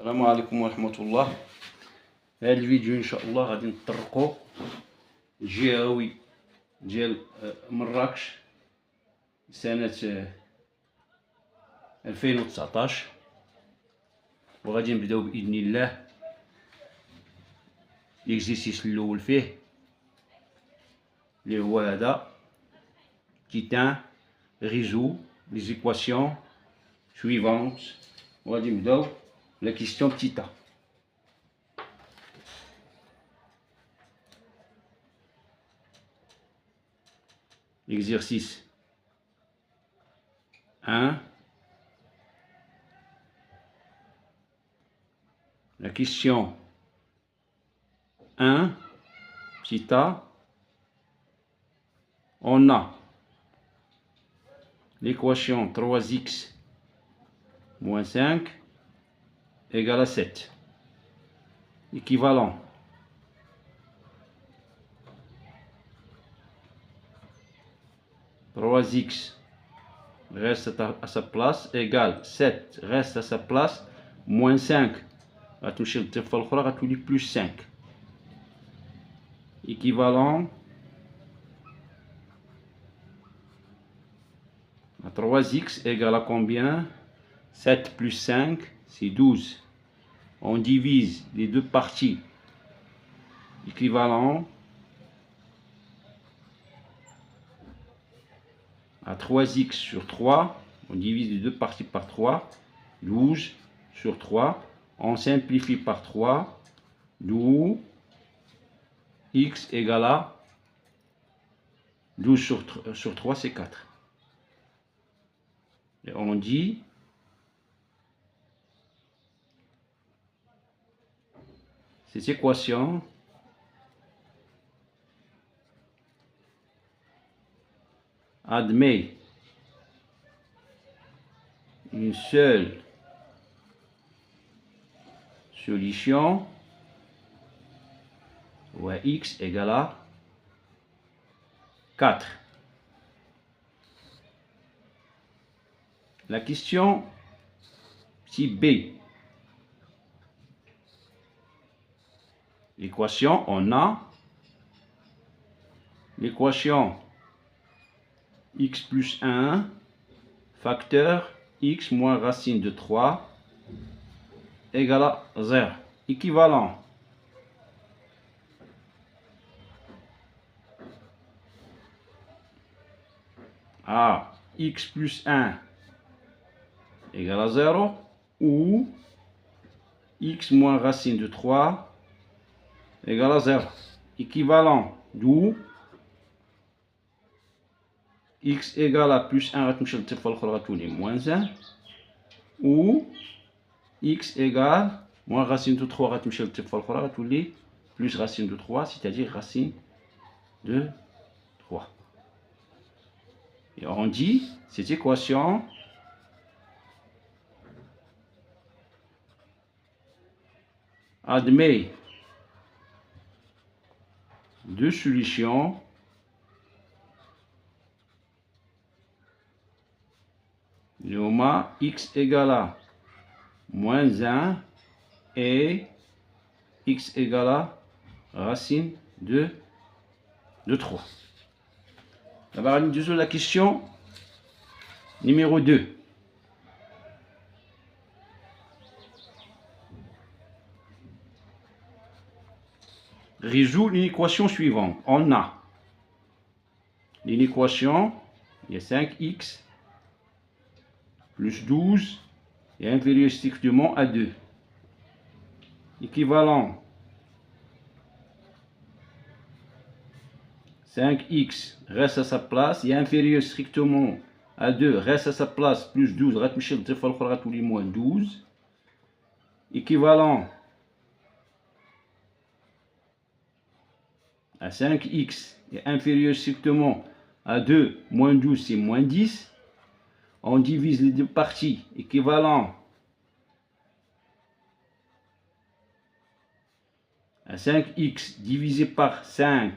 السلام عليكم ورحمة الله. في هذا الفيديو إن شاء الله غادي نطرقوا الجهوي ديال مراكش سنة 2019، وغادي نبداو بإذن الله ليكزيرسيس الأول فيه اللي هو هذا كيتان ريزو لي زيكواسيون سويفونت، وغادي نبداو la question petit a. L'exercice 1. La question 1, petit a. On a l'équation 3x moins 5 égale à 7. Équivalent. X reste à sa place, égale 7 reste à sa place, moins 5 à toucher le téléphone, à toucher plus 5. Équivalent à 3x égale à combien? 7 plus 5, c'est 12. On divise les deux parties. Équivalent à 3x sur 3. On divise les deux parties par 3. 12 sur 3. On simplifie par 3. D'où x égale à 12 sur 3, c'est 4. Et on dit cette équation admet une seule solution où x égale à 4. La question petit b. L'équation, on a l'équation x plus 1 facteur x moins racine de 3 égale à 0. Équivalent à x plus 1 égale à 0 ou x moins racine de 3 égale à 0. Équivalent d'où x égale à plus 1 moins 1 ou x égale moins racine de 3 plus racine de 3, c'est-à-dire racine de 3. Et on dit cette équation admet deux solutions x égale à moins 1 et x égale à racine de 3. D'abord, la question numéro 2. Résout l'équation suivante. On a une équation, il y a 5x plus 12 est inférieur strictement à 2. Équivalent 5x reste à sa place, est inférieur strictement à 2, reste à sa place, plus 12, moins 12. Équivalent à 5x est inférieur strictement à 2, moins 12, c'est moins 10. On divise les deux parties, équivalent à 5x divisé par 5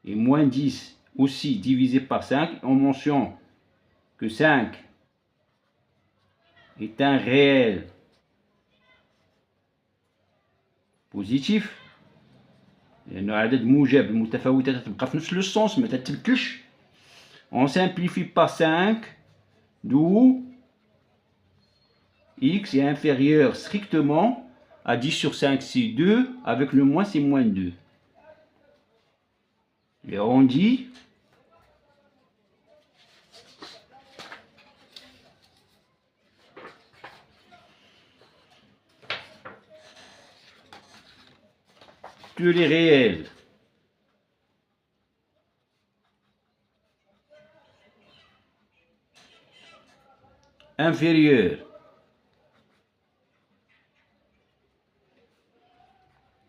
et moins 10 aussi divisé par 5. On mentionne que 5 est un réel بوزيتيف لأنه عدد موجب المتفاوتات تبقى في نفس لو سونس ما تتبدلش. On simplifie par 5 d'où x est inférieur strictement à 10 sur 5 c'est 2 avec le moins c'est moins 2 et on dit que les réels inférieurs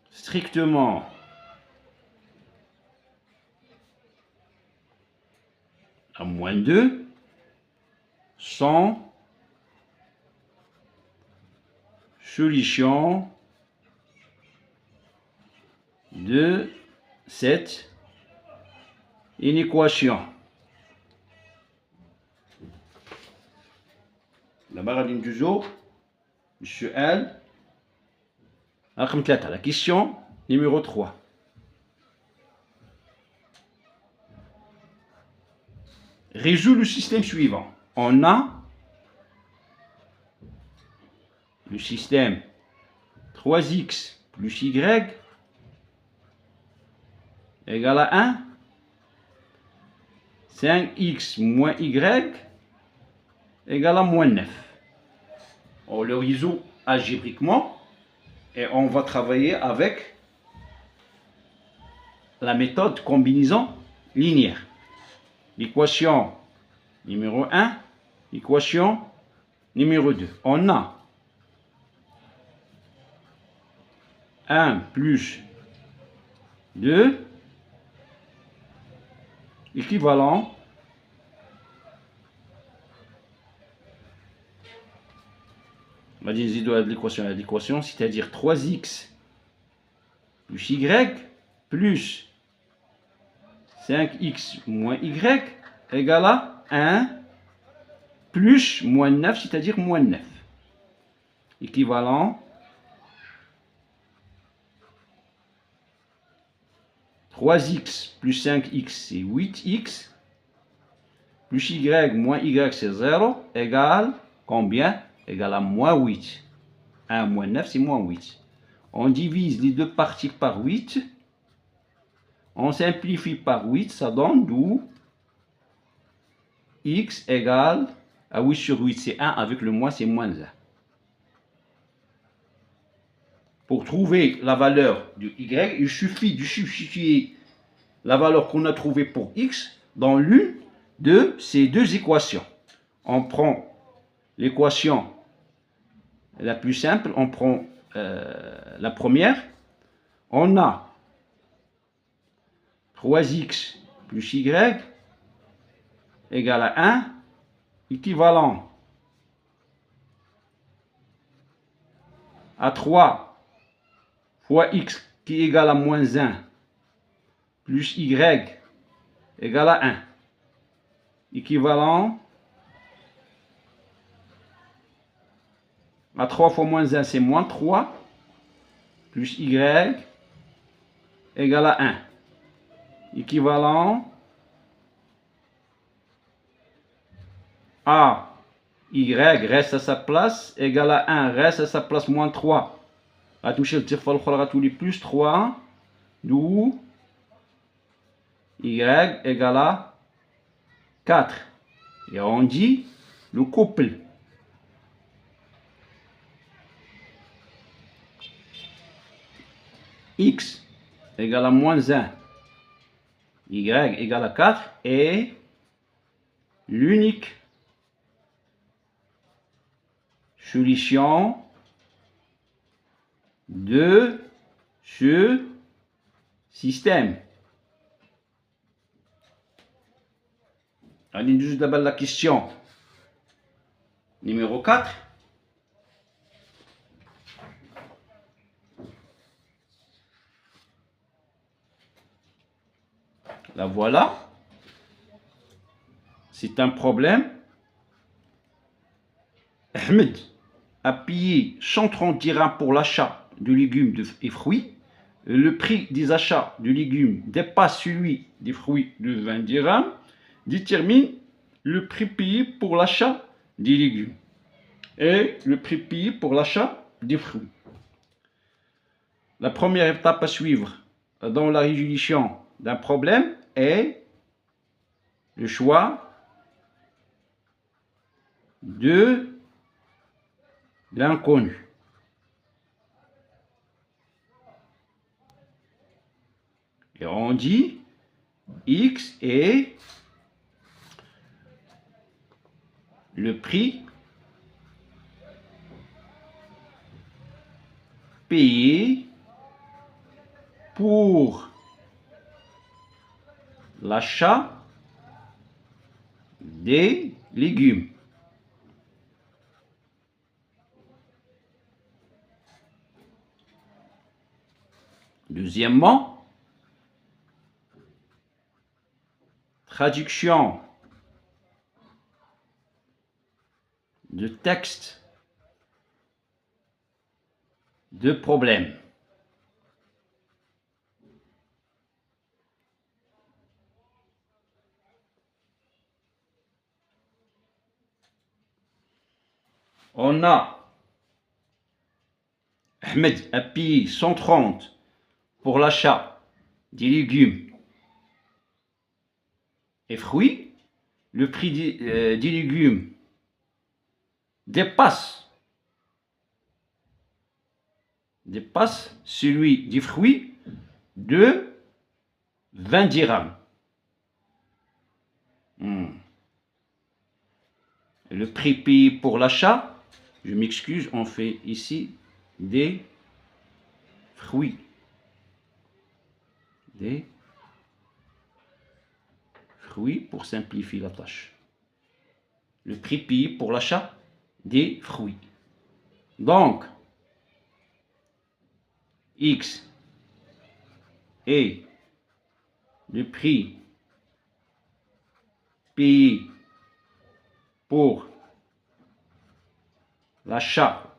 strictement à moins 2 sont solution de cette inéquation. دابا غادي ندوزو للسؤال رقم 3, la question numéro 3. Résout le système suivant. On a le système 3x plus y égale à 1, 5x moins y égale à moins 9. On le résout algébriquement et on va travailler avec la méthode combinaison linéaire. L'équation numéro 1, l'équation numéro 2. On a 1 plus 2 équivalent on va dire l'équation, c'est-à-dire 3x plus y plus 5x moins y égale à 1 plus moins 9, c'est-à-dire moins 9. Équivalent 3x plus 5x c'est 8x plus y moins y c'est 0 égale combien? Égale à moins 8. 1 moins 9 c'est moins 8. On divise les deux parties par 8. On simplifie par 8, ça donne d'où x égale à 8 sur 8 c'est 1 avec le moins c'est moins 1. Pour trouver la valeur de y, il suffit de substituer la valeur qu'on a trouvée pour x dans l'une de ces deux équations. On prend l'équation la plus simple, on prend la première. On a 3x plus y égale à 1, équivalent à 3 fois x qui est égal à moins 1 plus y égale à 1, équivalent à 3 fois moins 1 c'est moins 3 plus y égale à 1, équivalent à y reste à sa place égale à 1 reste à sa place moins 3 غتمشي للطرفه الاخرى غتولي plus 3 d'où y égale à 4 et on dit le couple x égale à moins 1 y égale à 4 est l'unique solution de ce système. Allez, nous d'abord la question numéro 4. La voilà. C'est un problème. Ahmed a payé 130 dirhams pour l'achat de légumes et fruits, le prix des achats de légumes dépasse celui des fruits de 20 dirhams, détermine le prix payé pour l'achat des légumes et le prix payé pour l'achat des fruits. La première étape à suivre dans la résolution d'un problème est le choix de l'inconnu. Et on dit X est le prix payé pour l'achat des légumes. Deuxièmement, traduction de texte de problème. On a Ahmed a payé 130 pour l'achat des légumes et fruits. Le prix des légumes dépasse celui des fruits de 20 dirhams. Le prix payé pour l'achat, je m'excuse, on fait ici des fruits. Des fruits pour simplifier la tâche. Le prix payé pour l'achat des fruits. Donc, X est le prix payé pour l'achat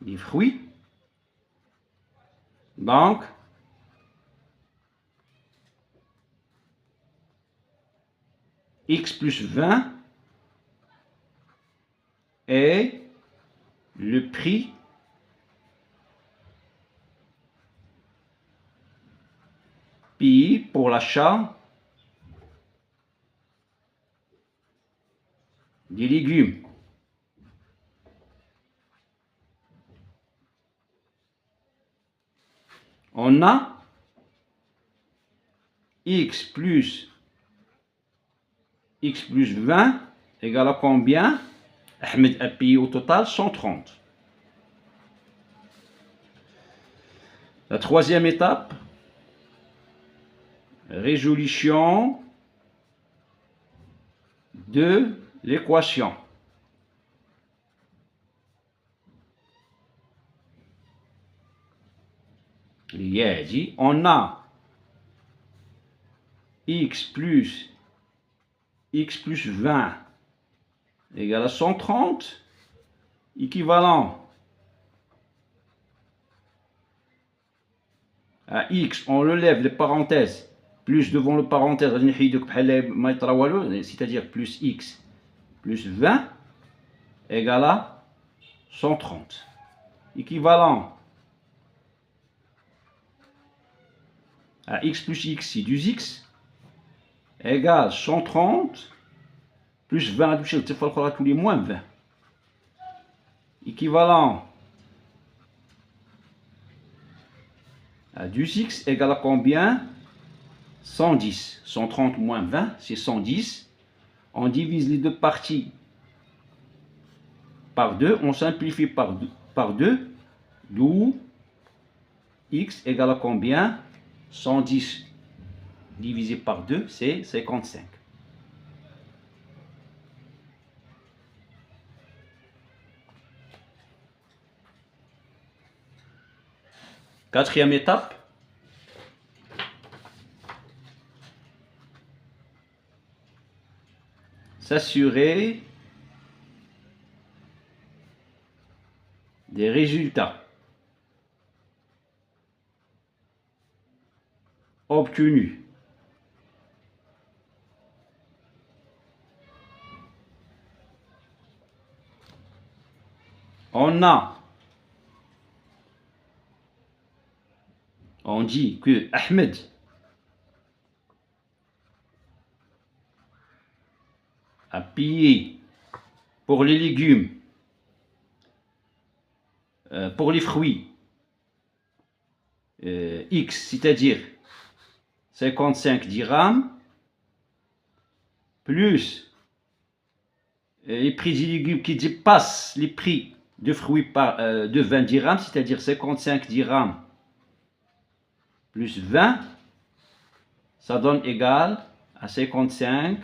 des fruits. Donc, X plus 20 est le prix payé pour l'achat des légumes. On a X plus 20 égale à combien? Ahmed a payé au total 130. La troisième étape, résolution de l'équation. On a X plus 20 égale à 130, équivalent à X, on relève les parenthèses, plus devant le parenthèse, c'est-à-dire plus X plus 20 égale à 130. Équivalent à X plus X, c'est 2X, égale 130 plus 20, tous les moins 20. Équivalent à 2x égale à combien? 110. 130 moins 20, c'est 110. On divise les deux parties par 2. On simplifie par 2. D'où x égale à combien? 110 divisé par 2, c'est 55. Quatrième étape. S'assurer des résultats. obtenu. On dit que Ahmed a payé pour les légumes, pour les fruits, X, c'est-à-dire 55 dirhams, plus les prix des légumes qui dépassent les prix de fruits de 20 dirhams, c'est-à-dire 55 dirhams plus 20, ça donne égal à 55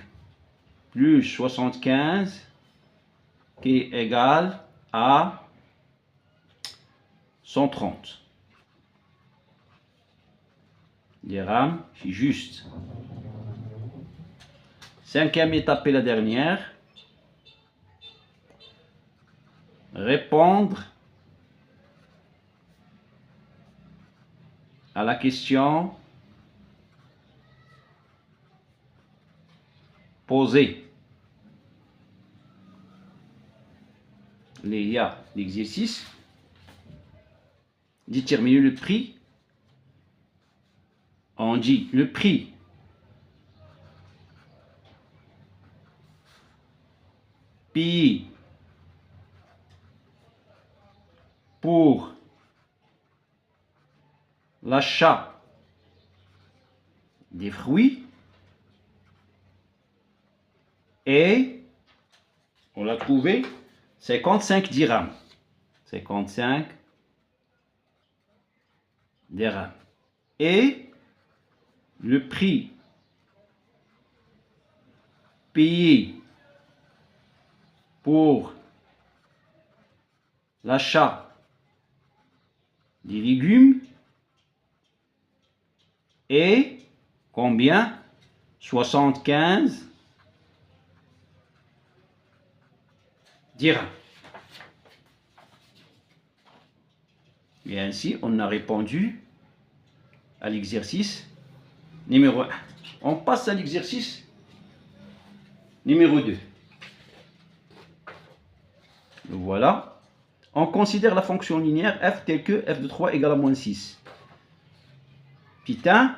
plus 75 qui est égal à 130 dirhams, c'est juste. Cinquième étape et la dernière. Répondre à la question posée. Il y a l'exercice. Déterminer le prix. On dit le prix payé pour l'achat des fruits et on l'a trouvé 55 dirhams. 55 dirhams. Et le prix payé pour l'achat des légumes est combien? 75 dirhams. Et ainsi, on a répondu à l'exercice numéro 1. On passe à l'exercice numéro 2. Voilà. On considère la fonction linéaire f telle que f de 3 égale à moins 6. Petit 1,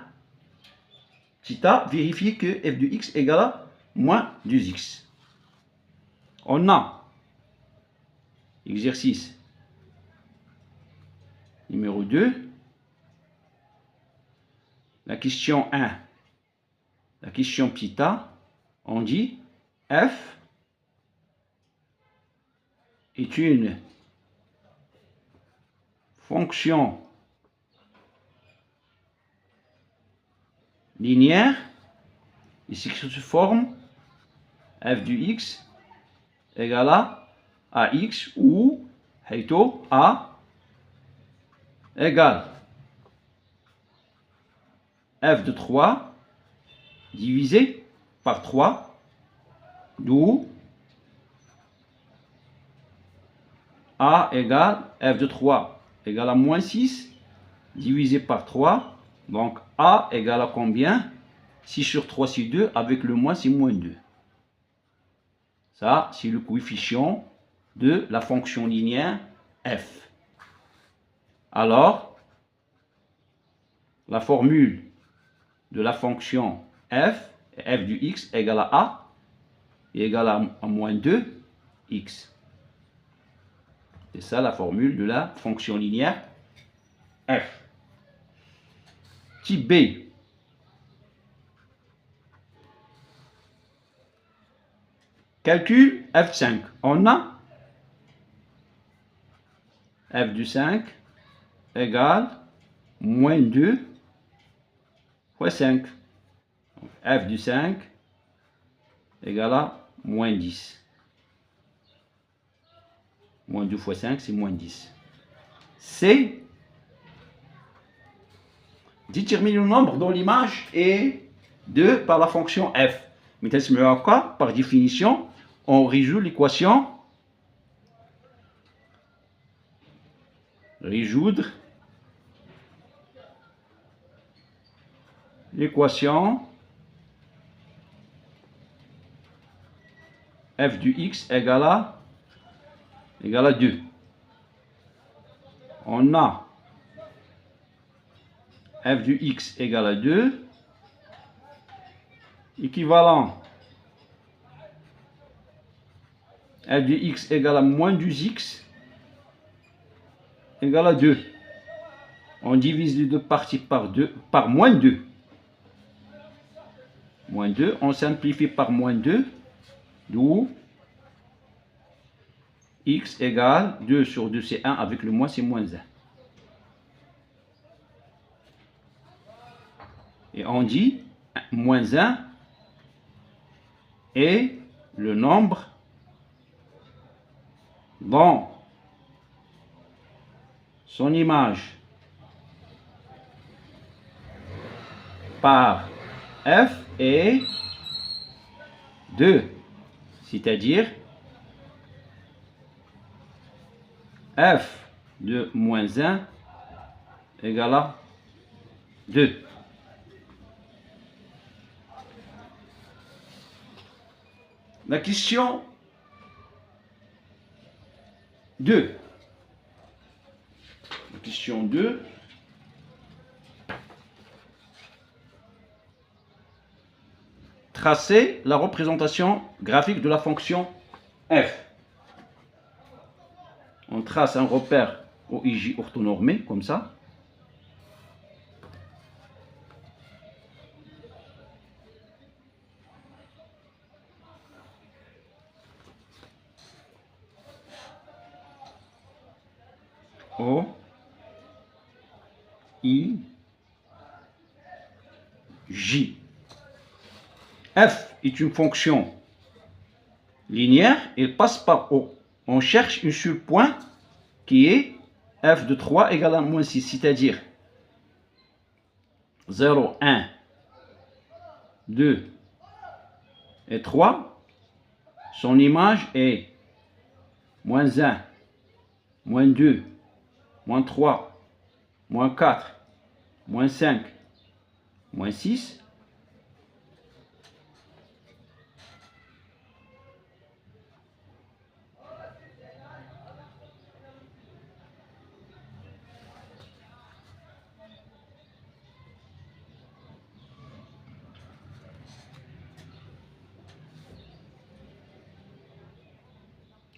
vérifier que f de x égale à moins 2x. On a exercice numéro 2. La question 1. La question petit a, on dit f est une fonction linéaire ici qui se forme f de x égale à ax ou a égale f de 3 divisé par 3, d'où a égale f de 3 égale à moins 6 divisé par 3. Donc a égale à combien? 6 sur 3 c'est 2, avec le moins c'est moins 2. Ça c'est le coefficient de la fonction linéaire f. Alors la formule de la fonction f de x égale à a égale à moins 2x. C'est ça la formule de la fonction linéaire f. Type B. Calcul f5. On a f de 5 égale moins 2 fois 5. Donc, f de 5 égale à moins 10. Moins 2 fois 5, c'est moins 10. C. Détermine le nombre dont l'image est 2 par la fonction f. Mais par définition, on résout l'équation. Résoudre l'équation f du x égale à 2. On a f du x égale à 2, équivalent f du x égale à moins 2x égale à 2. On divise les deux parties par moins 2. Moins 2, on simplifie par moins 2, d'où x égale 2 sur 2, c'est 1, avec le moins, c'est moins 1. Et on dit moins 1 est le nombre dont son image par f est 2, c'est-à-dire f de moins 1 égale à 2. La question 2. La question 2. Tracer la représentation graphique de la fonction f. On trace un repère OIJ orthonormé, comme ça. O, I, J. F est une fonction linéaire, elle passe par O. On cherche un seul point qui est f de 3 égale à moins 6, c'est-à-dire 0, 1, 2 et 3. Son image est moins 1, moins 2, moins 3, moins 4, moins 5, moins 6.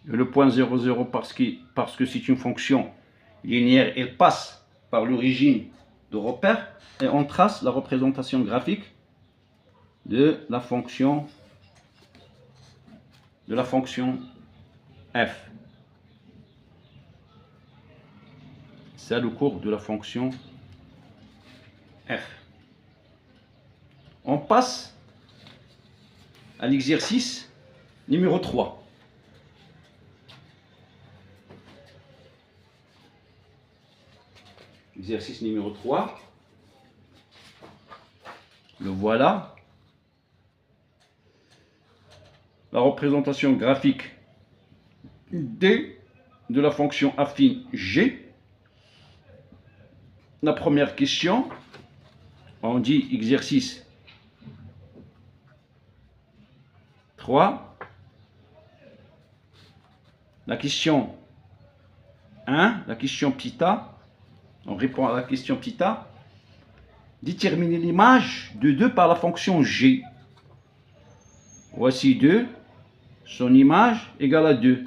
Le point 0, 0 parce que c'est une fonction linéaire, elle passe par l'origine de repère et on trace la représentation graphique de la fonction f. C'est le cours de la fonction f. On passe à l'exercice numéro 3. Exercice numéro 3. Le voilà. La représentation graphique D de la fonction affine G. La première question, on dit exercice 3. La question 1, la question petit a. On répond à la question petit a. Déterminer l'image de 2 par la fonction G. Voici 2. Son image égale à 2.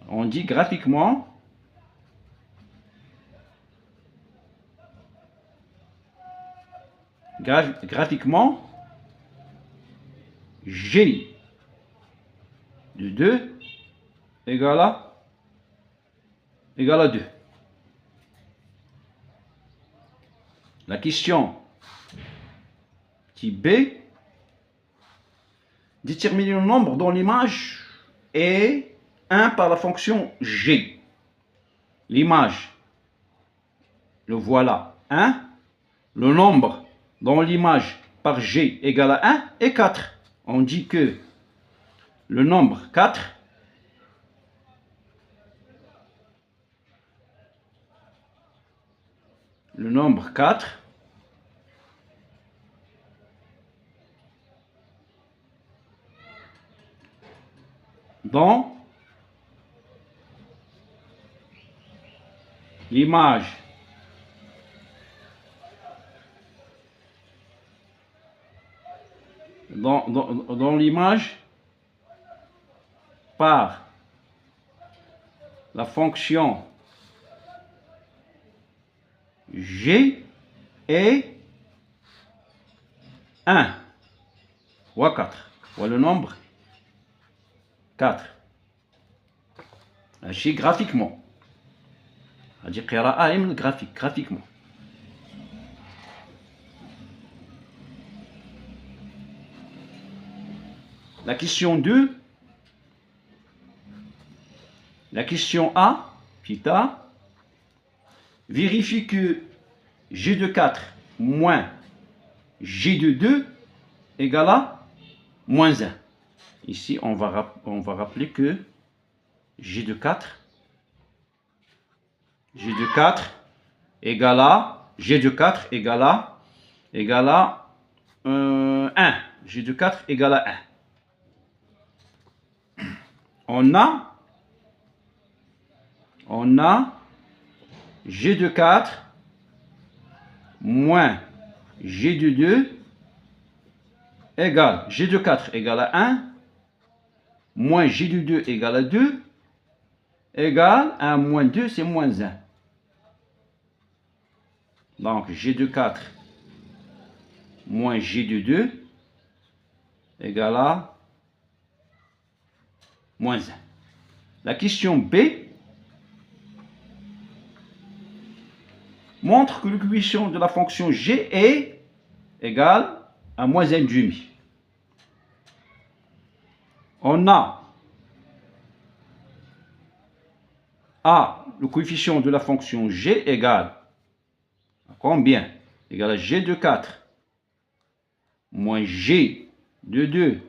On dit graphiquement G de 2 égale à 2. La question type B, déterminer le nombre dont l'image est 1 par la fonction G. L'image, le voilà, 1. Le nombre dont l'image par G égale à 1 est 4. On dit que le nombre 4 est dans l'image dans l'image par la fonction g est 1 ou 4 ou le nombre 4 agit graphiquement. C'est-à-dire قراءة graphiquement. La question 2, la question A, petit a, vérifie que G de 4 moins G de 2 égale à moins 1. Ici, on va rappeler que G de 4 égale à G de 4 égale à 1. G de 4 égale à 1. On a G de 4 moins G de 2 égale G de 4 égale à 1 moins G de 2 égale à 2 égale 1 moins 2 c'est moins 1. Donc G de 4 moins G de 2 égale à moins 1. La question B montre que le coefficient de la fonction g est égal à moins 1,5. On a le coefficient de la fonction g égale à combien? Égal à g de 4 moins g de 2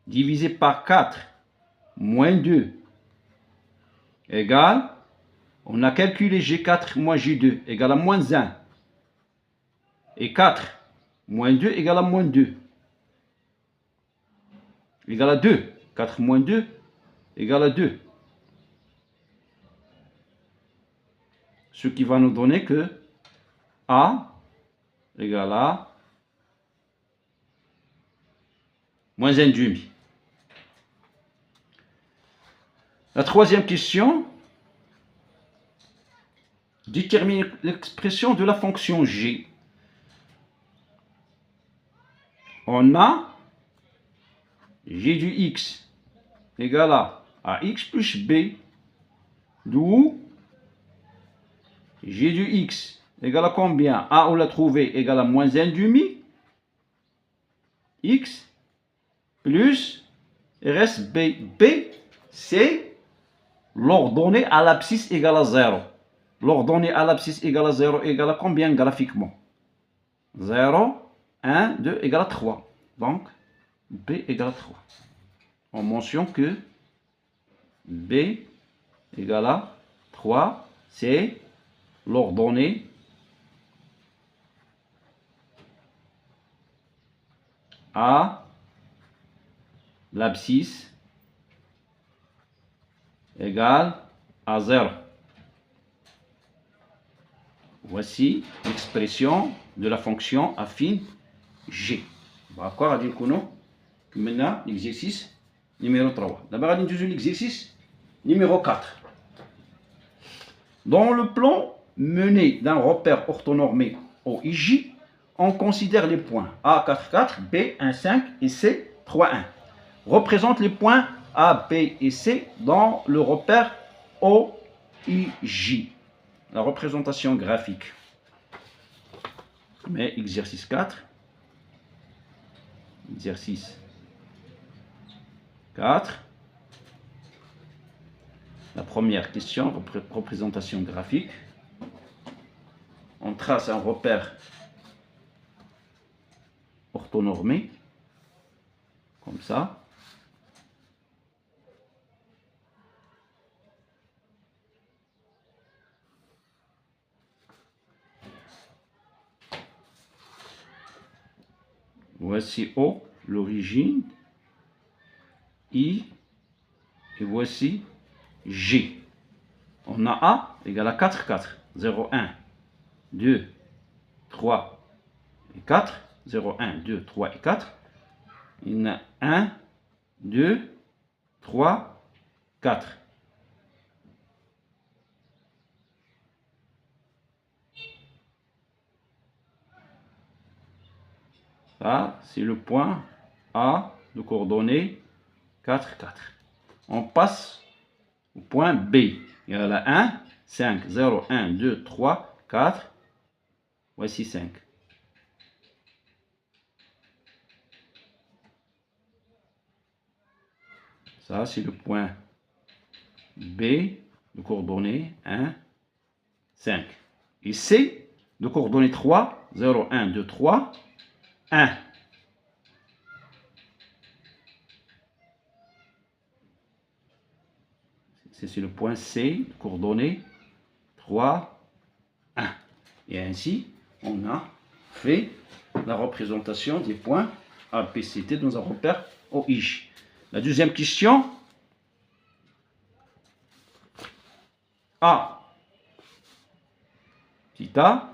divisé par 4 moins 2 égale, on a calculé G4 moins G2 égale à moins 1. Et 4 moins 2 égale à moins 2. Égale à 2. 4 moins 2 égale à 2. Ce qui va nous donner que A égale à moins 1,5. La troisième question, détermine l'expression de la fonction g. On a g du x égale à x plus b, d'où g du x égale à combien? A, on l'a trouvé, égale à moins 1,5 x plus il reste b. B, c'est l'ordonnée à l'abscisse égale à 0. L'ordonnée à l'abscisse égale à 0 égale à combien graphiquement? 0, 1, 2 égale à 3. Donc, B égale à 3. On mentionne que B égale à 3, c'est l'ordonnée à l'abscisse égale à 0. Voici l'expression de la fonction affine g. D'accord, on va maintenant l'exercice numéro 3. D'abord, on va l'exercice numéro 4. Dans le plan mené d'un repère orthonormé OIJ, on considère les points A 4, 4, B 1, 5 et C 3, 1. Représente les points A, B et C dans le repère OIJ. La représentation graphique. Mais exercice 4. Exercice 4. La première question, représentation graphique. On trace un repère orthonormé, comme ça. Voici O, l'origine, I et voici G. On a A égale à 4, 4. 0, 1, 2, 3 et 4. 0, 1, 2, 3 et 4. Il y en a 1, 2, 3, 4. Ça, c'est le point A de coordonnées 4, 4. On passe au point B. Il y a la 1, 5, 0, 1, 2, 3, 4. Voici 5. Ça, c'est le point B de coordonnées 1, 5. Et C de coordonnées 3, 0, 1, 2, 3, 1. C'est le point C, coordonnées 3, 1. Et ainsi, on a fait la représentation des points A, B, C, D dans un repère OIJ. La deuxième question. A. Petit a.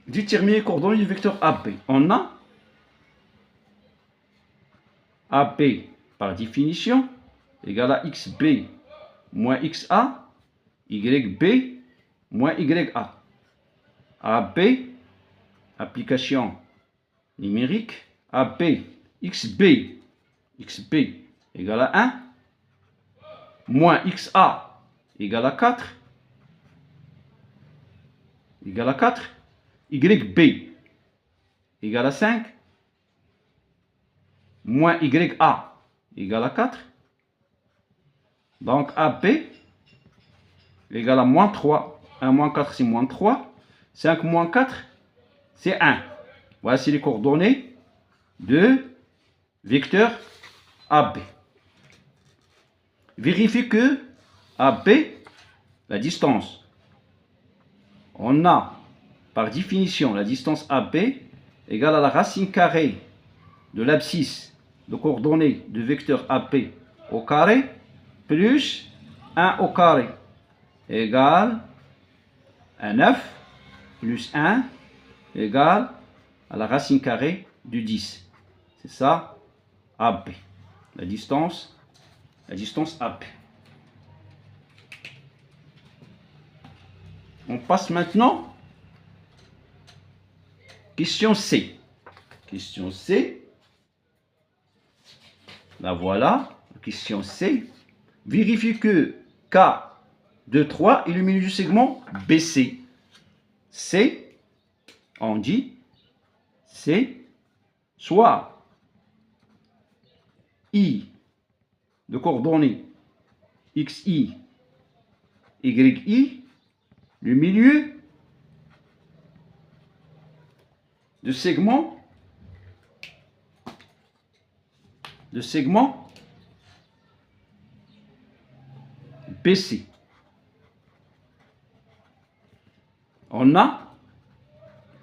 Déterminer les coordonnées du vecteur AB. On a AB par définition égale à XB moins XA, YB moins YA. AB, application numérique, AB, XB égale à 1, moins XA égale à 4, YB égale à 5, moins YA égale à 4. Donc AB égale à moins 3. 1 moins 4, c'est moins 3. 5 moins 4, c'est 1. Voici les coordonnées de vecteur AB. Vérifie que AB, la distance, on a par définition la distance AB égale à la racine carrée de l'abscisse de coordonnées de vecteur AB au carré plus 1 au carré égale à 9 plus 1 égale à la racine carrée du 10. C'est ça AB, la distance AB. On passe maintenant question C. Question C. La voilà. Question C. Vérifie que K de 3 est le milieu du segment BC. C, on dit, c'est soit I de coordonnées XI, YI, le milieu de segment BC. On a,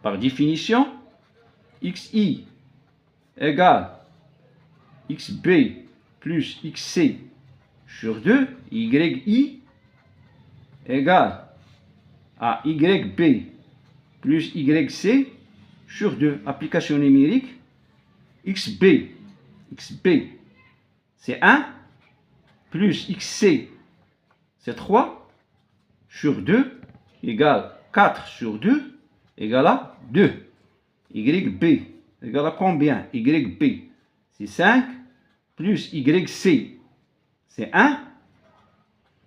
par définition, XI égale XB plus XC sur 2, YI égale à YB plus YC sur 2. Application numérique, XB c'est 1, plus XC c'est 3, sur 2, égale 4 sur 2, égale à 2. YB égale à combien? YB c'est 5, plus YC c'est 1,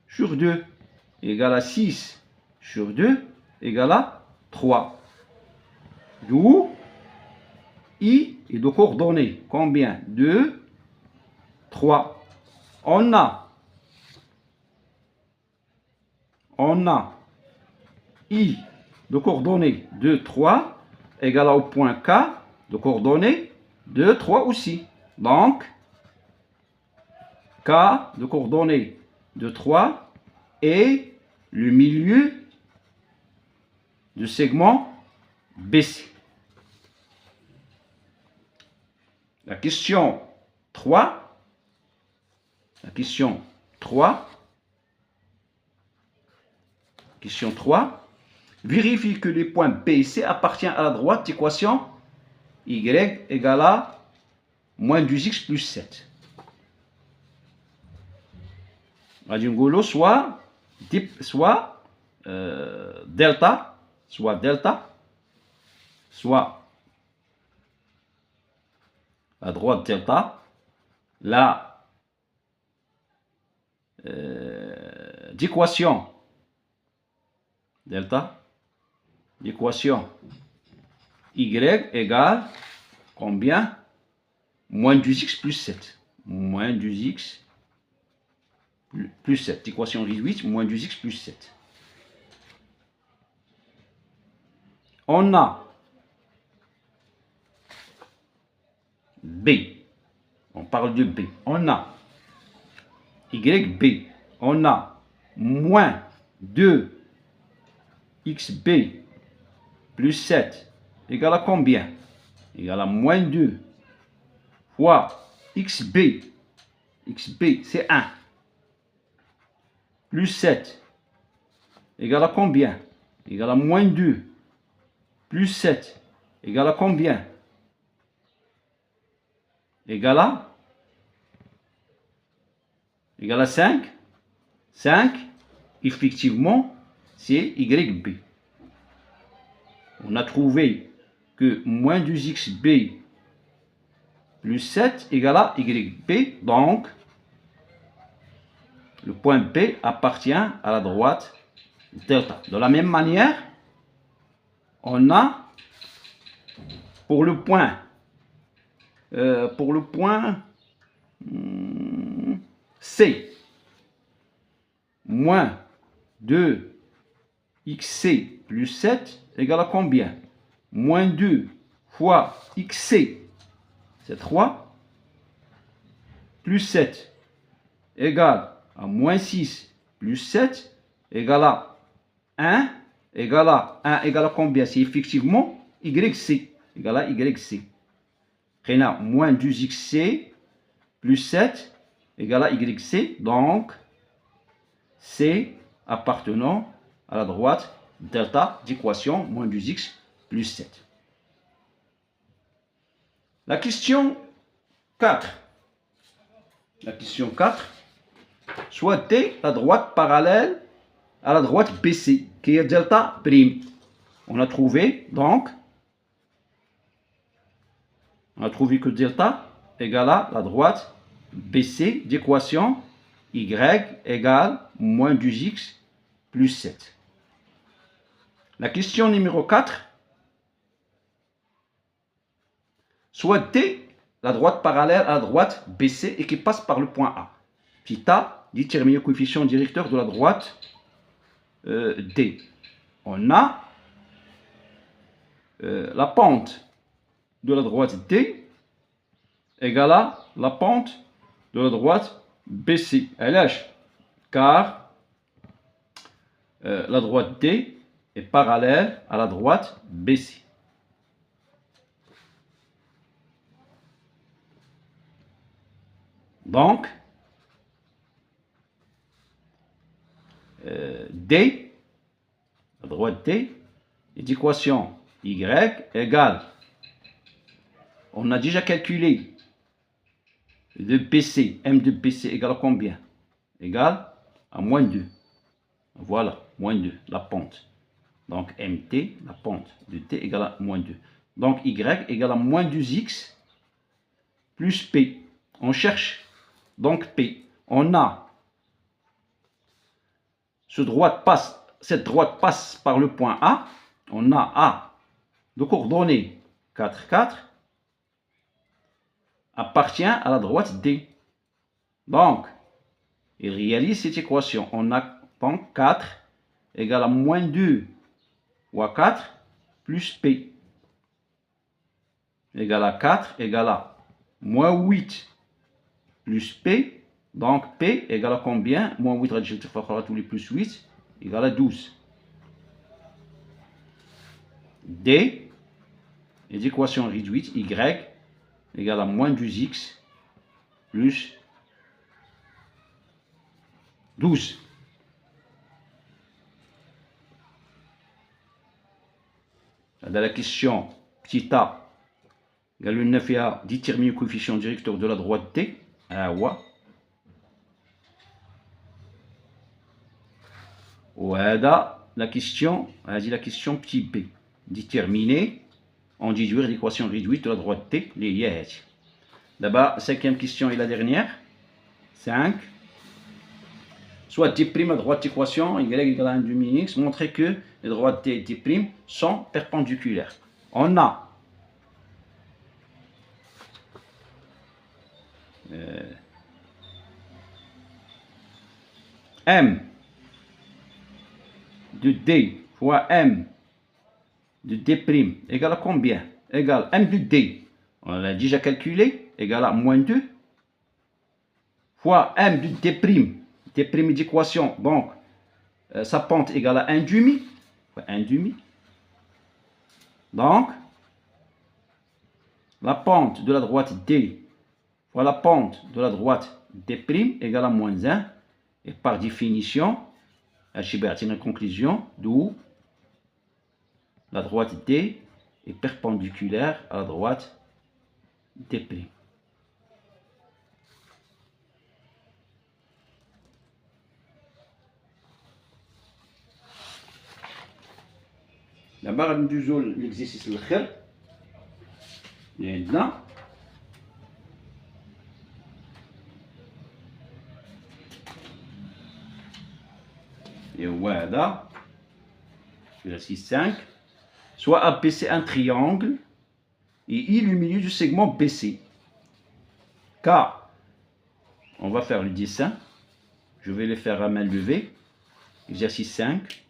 sur 2, égale à 6 sur 2, égale à 3. D'où I est de coordonnées. Combien? 2, 3. On a I de coordonnées 2, 3 égale au point K de coordonnées 2, 3 aussi. Donc, K de coordonnées 2, 3 est le milieu du segment BC. La question 3. La question 3. Question 3. Vérifie que les points B et C appartiennent à la droite d'équation y égale à moins 2x plus 7. Radiungolo soit delta, soit à droite delta, la d'équation delta, l'équation y égale combien? Moins 2x plus 7. Moins 2x plus 7. Équation réduite, moins 2x plus 7. On a B. On parle de B. On a YB. On a moins 2XB plus 7 égale à combien? Égale à moins 2 fois XB. XB, c'est 1. Plus 7 égale à combien? Égale à moins 2 plus 7 égale à combien? Égale à 5. 5, effectivement, c'est YB. On a trouvé que moins 2XB plus 7 égale à YB. Donc, le point B appartient à la droite delta. De la même manière, on a pour le point C, moins 2XC plus 7 égale à combien? Moins 2 fois XC, c'est 3, plus 7 égale à moins 6 plus 7 égale à 1 égale à combien? C'est effectivement YC égale à YC. On a moins 2XC plus 7 égale à YC. Donc, C appartenant à la droite delta d'équation moins 2x plus 7. La question 4. La question 4. Soit D la droite parallèle à la droite BC, qui est delta prime. On a trouvé donc, que delta égale à la droite BC d'équation Y égale moins 2x plus 7. La question numéro 4. Soit D la droite parallèle à la droite BC et qui passe par le point A. Petit a détermine le coefficient directeur de la droite D. On a la pente de la droite D égale à la pente de la droite BC. Car la droite D est parallèle à la droite BC. Donc, D, la droite D, est d'équation Y égale, on a déjà calculé le BC, M de BC égale à combien? Égale à moins 2. Voilà, moins 2, la pente. Donc MT, la pente de T égale à moins 2. Donc Y égale à moins 2x plus P. On cherche donc P. On a cette droite passe par le point A. On a A de coordonnées 4, 4 appartient à la droite D. Donc, il réalise cette équation. On a donc 4 égale à moins 2 fois 4 plus P égale à 4 égale à moins 8 plus P. Donc P égale à combien? Moins 8 radical fois tous les plus 8 égale à 12. D est d'équation réduite Y égale à moins 2x plus 12. Dans la question petit a, قال لنا فيها déterminer le coefficient directeur de la droite T. هو وهذا la question, هذه la question petit b. Déterminer, en déduire l'équation réduite de la droite T اللي هي هذه. D'abord, cinquième question et la dernière. 5. Soit T' à droite équation y égale à 1 demi x, montrer que les droites T et T' sont perpendiculaires. On a M de D fois M de D' égale à combien? Égale M de D, on l'a déjà calculé, égale à moins 2, fois M de D', D' d'équation, donc sa pente égale à 1 demi, fois 1 demi. Donc, la pente de la droite D fois la pente de la droite D' égale à moins 1. Et par définition, une conclusion d'où la droite D est perpendiculaire à la droite D'. La barre du zone, l'exercice le khel. Là. Et voilà. Exercice 5. Soit APC un triangle et I le milieu du segment BC. Car, on va faire le dessin. Je vais le faire à main levée. Exercice 5.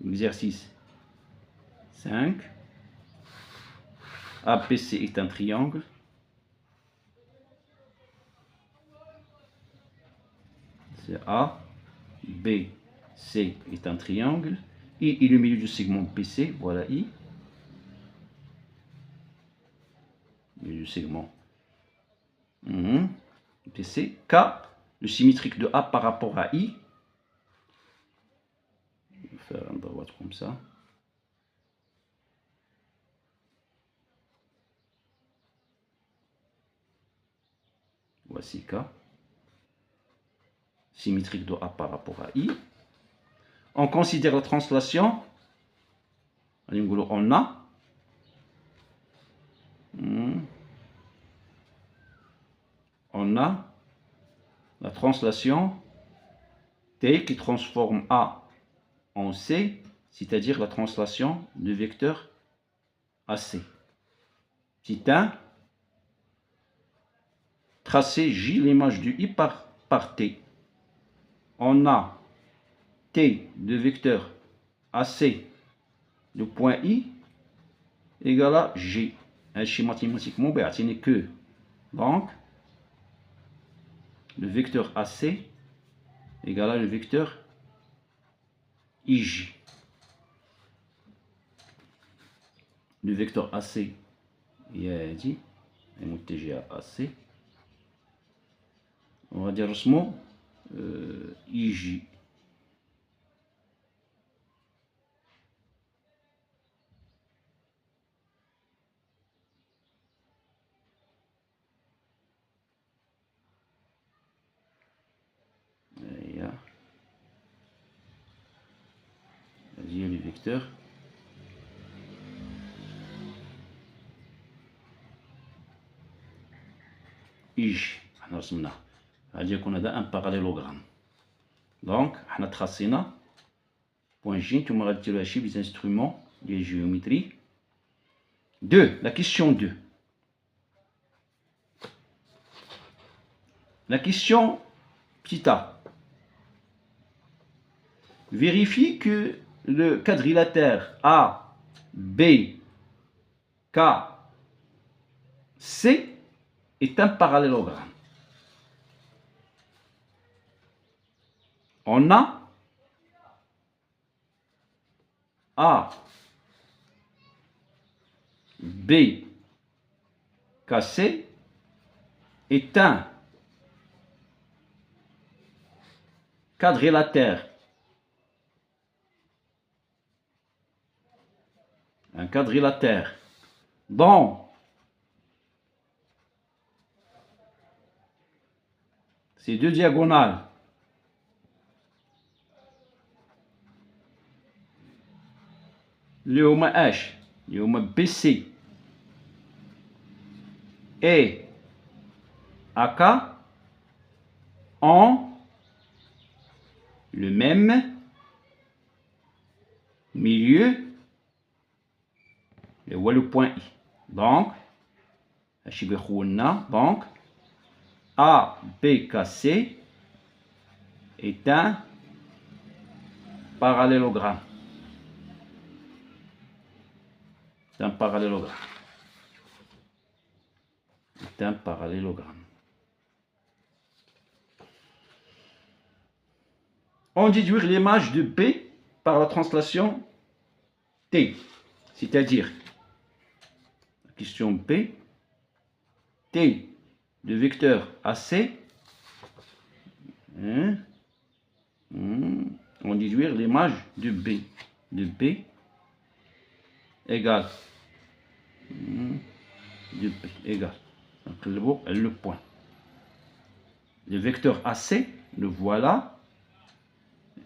Exercice 5. APC est un triangle. C'est A. B, C est un triangle. I est le milieu du segment BC. Voilà I. Milieu du segment BC. K, le symétrique de A par rapport à I. Je vais faire un droite comme ça. Voici K. Symétrique de A par rapport à I. On considère la translation. On a. On a la translation T qui transforme A en C, c'est-à-dire la translation du vecteur AC. Petit 1. Tracer J l'image du I par T. On a T de vecteur AC de point I égale à G. Un schéma mathématiquement, ce n'est que. Donc, le vecteur AC égale à le vecteur IJ. Le vecteur AC, il y a dit, AC. On va dire ce mot IJ. Le vecteur IJ. C'est-à-dire qu'on a un parallélogramme. Donc, on a tracé point J, tu m'as retiré les instruments de géométrie. 2. La question 2. La question petit a. Vérifie que le quadrilatère A, B, K, C est un parallélogramme. On a A, B, K, C est un quadrilatère. Un quadrilatère dont ces deux diagonales اللي هما اش اللي هما بي سي et AK ont le même milieu, le point I. Donc, donc ABKC est un parallélogramme. C'est un parallélogramme. C'est un parallélogramme. On déduit l'image de B par la translation T, c'est-à-dire la question B, T de vecteur AC, on déduit l'image de B égale de B égale donc le point. Le vecteur AC, le voilà,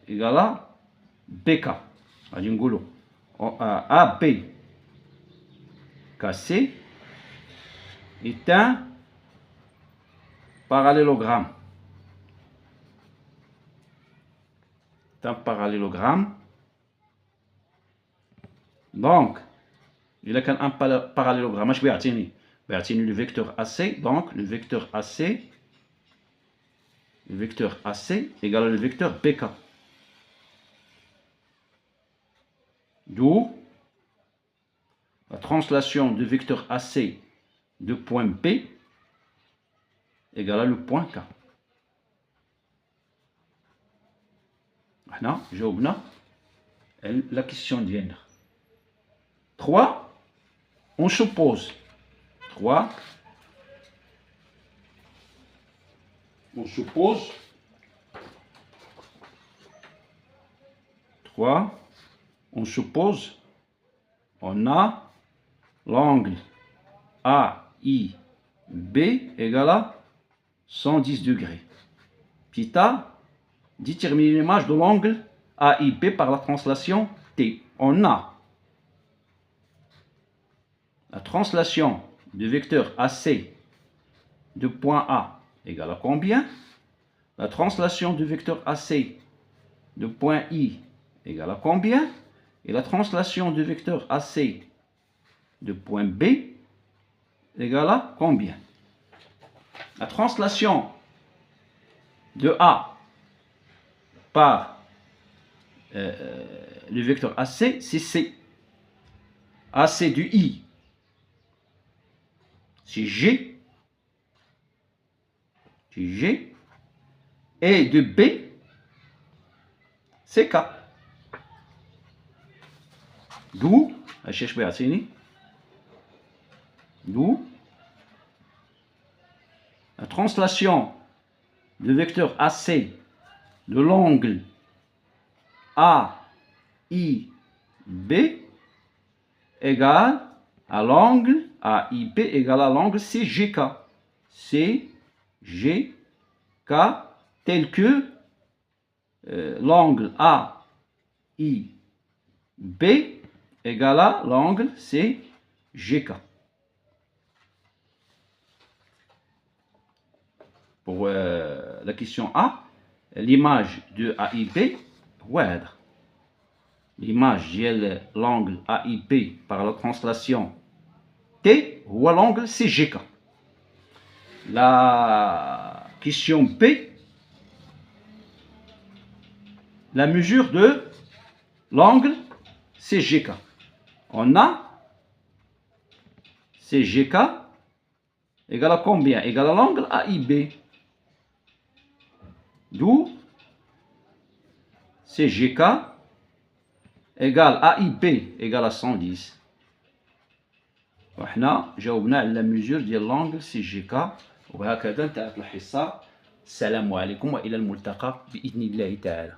égale à BK. AB KC est un parallélogramme. C'est un parallélogramme. Donc, il a un parallélogramme. Je vais le vecteur AC. Donc, le vecteur AC égale le vecteur BK. D'où la translation du vecteur AC de point B égale à le point K. Maintenant, جاوبنا la question ديالنا. 3. On suppose. 3. On suppose. 3. On suppose. On a l'angle AIB égale à 110 degrés. Petit a détermine l'image de l'angle AIB par la translation T. On a la translation du vecteur AC de point A égale à combien? La translation du vecteur AC de point I égale à combien? Et la translation du vecteur AC de point B égale à combien? La translation de A par le vecteur AC, c'est C. AC du I, c'est G. C'est G. Et de B, c'est K. D'où la translation du vecteur AC de l'angle AIB égale à l'angle AIB égale à l'angle CGK. CGK tel que l'angle AIB égale à l'angle CGK. Pour la question A, l'image de AIB, l'image de l'angle AIB par la translation T ou à l'angle CGK. La question B, la mesure de l'angle CGK. On a CGK égale à combien? Égale à l'angle AIB. D'où CGK égale AIB égale à 110. وحنا جاوبنا على la mesure ديال l'angle CGK. وهكذا انتهت الحصة. السلام عليكم وإلى الملتقى بإذن الله تعالى.